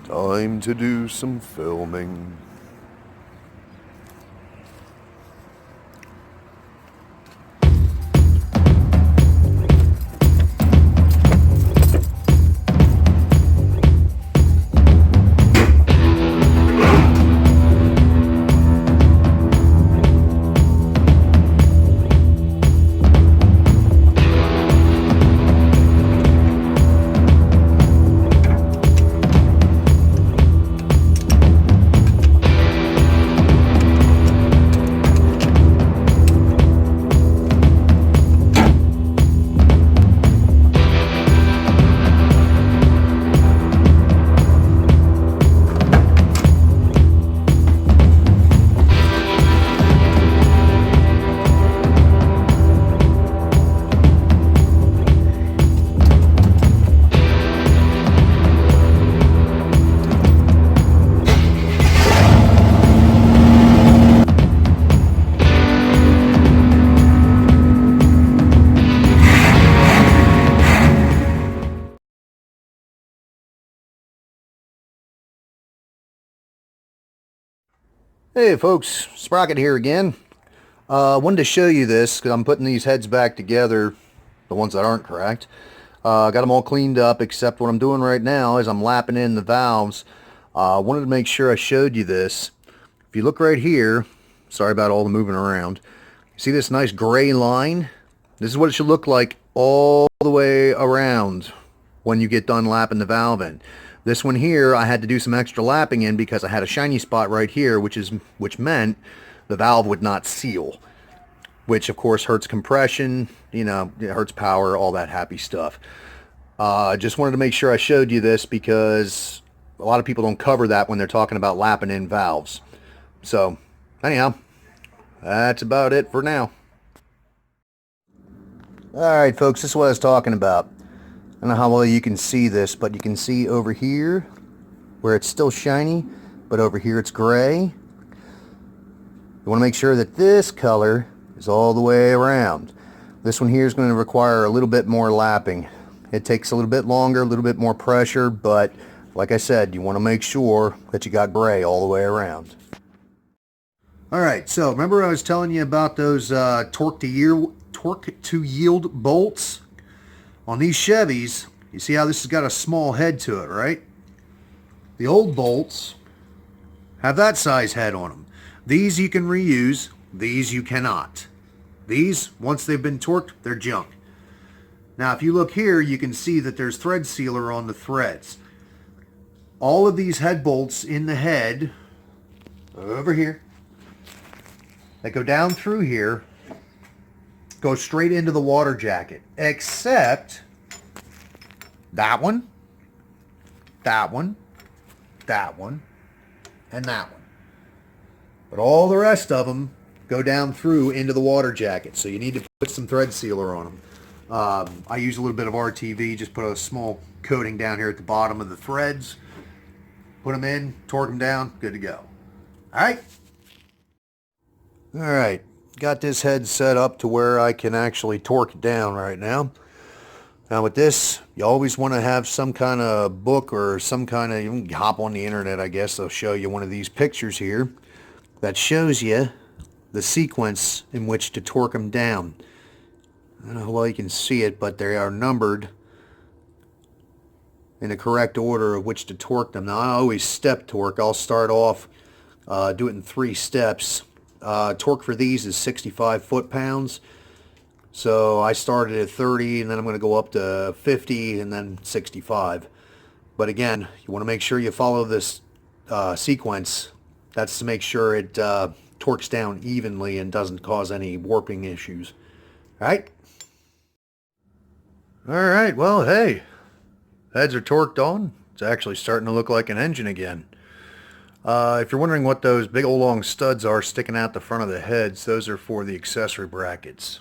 Time to do some filming. Hey folks, Sprocket here again. Wanted to show you this because I'm putting these heads back together, the ones that aren't cracked. Got them all cleaned up, except what I'm doing right now is I'm lapping in the valves. Wanted to make sure I showed you this. If you look right here, sorry about all the moving around, see this nice gray line? This is what it should look like all the way around when you get done lapping the valve in. This one here, I had to do some extra lapping in because I had a shiny spot right here, which meant the valve would not seal, which of course hurts compression, you know, it hurts power, all that happy stuff. Just wanted to make sure I showed you this because a lot of people don't cover that when they're talking about lapping in valves. So anyhow, that's about it for now. Alright folks, this is what I was talking about. I don't know how well you can see this, but you can see over here where it's still shiny, but over here it's gray. You want to make sure that this color is all the way around. This one here is going to require a little bit more lapping. It takes a little bit longer, a little bit more pressure, but like I said, you want to make sure that you got gray all the way around. Alright, so remember I was telling you about those torque to yield bolts? On these Chevys, you see how this has got a small head to it, right? The old bolts have that size head on them. These you can reuse, these you cannot. These, once they've been torqued, they're junk. Now if you look here, you can see that there's thread sealer on the threads. All of these head bolts in the head, over here, that go down through here, go straight into the water jacket, except that one, that one, that one, and that one. But all the rest of them go down through into the water jacket, so you need to put some thread sealer on them. I use a little bit of RTV, just put a small coating down here at the bottom of the threads, put them in, torque them down, good to go. Alright? Alright. Got this head set up to where I can actually torque it down right now. Now with this, you always want to have some kind of book or some kind of, you can hop on the internet, I guess. They'll show you one of these pictures here that shows you the sequence in which to torque them down. I don't know how well you can see it, but they are numbered in the correct order of which to torque them. Now I always step torque. I'll start off, do it in 3 steps. Torque for these is 65 foot-pounds. So I started at 30 and then I'm going to go up to 50 and then 65. But again, you want to make sure you follow this sequence. That's to make sure it torques down evenly and doesn't cause any warping issues. Alright? Alright, well hey, heads are torqued on. It's actually starting to look like an engine again. If you're wondering what those big old long studs are sticking out the front of the heads, those are for the accessory brackets.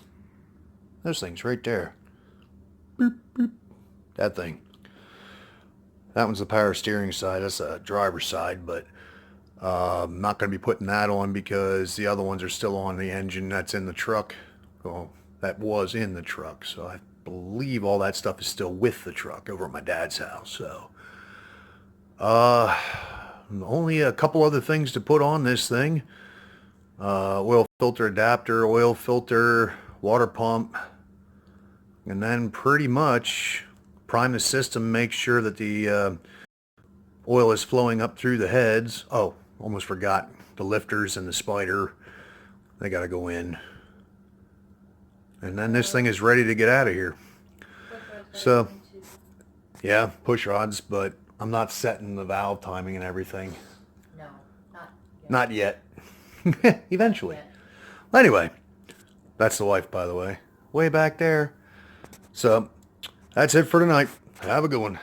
Those things right there. Boop, boop. That thing. That one's the power steering side. That's the driver's side, but I'm not going to be putting that on because the other ones are still on the engine that's in the truck. Well, that was in the truck, so I believe all that stuff is still with the truck over at my dad's house. So Only a couple other things to put on this thing. Oil filter adapter, oil filter, water pump, and then pretty much prime the system, make sure that the oil is flowing up through the heads. Oh, almost forgot. The lifters and the spider, they got to go in. And then this thing is ready to get out of here. So, yeah, push rods, but I'm not setting the valve timing and everything. No, not yet. Not yet. Eventually. Yet. Anyway, that's the wife, by the way. Way back there. So, that's it for tonight. Have a good one.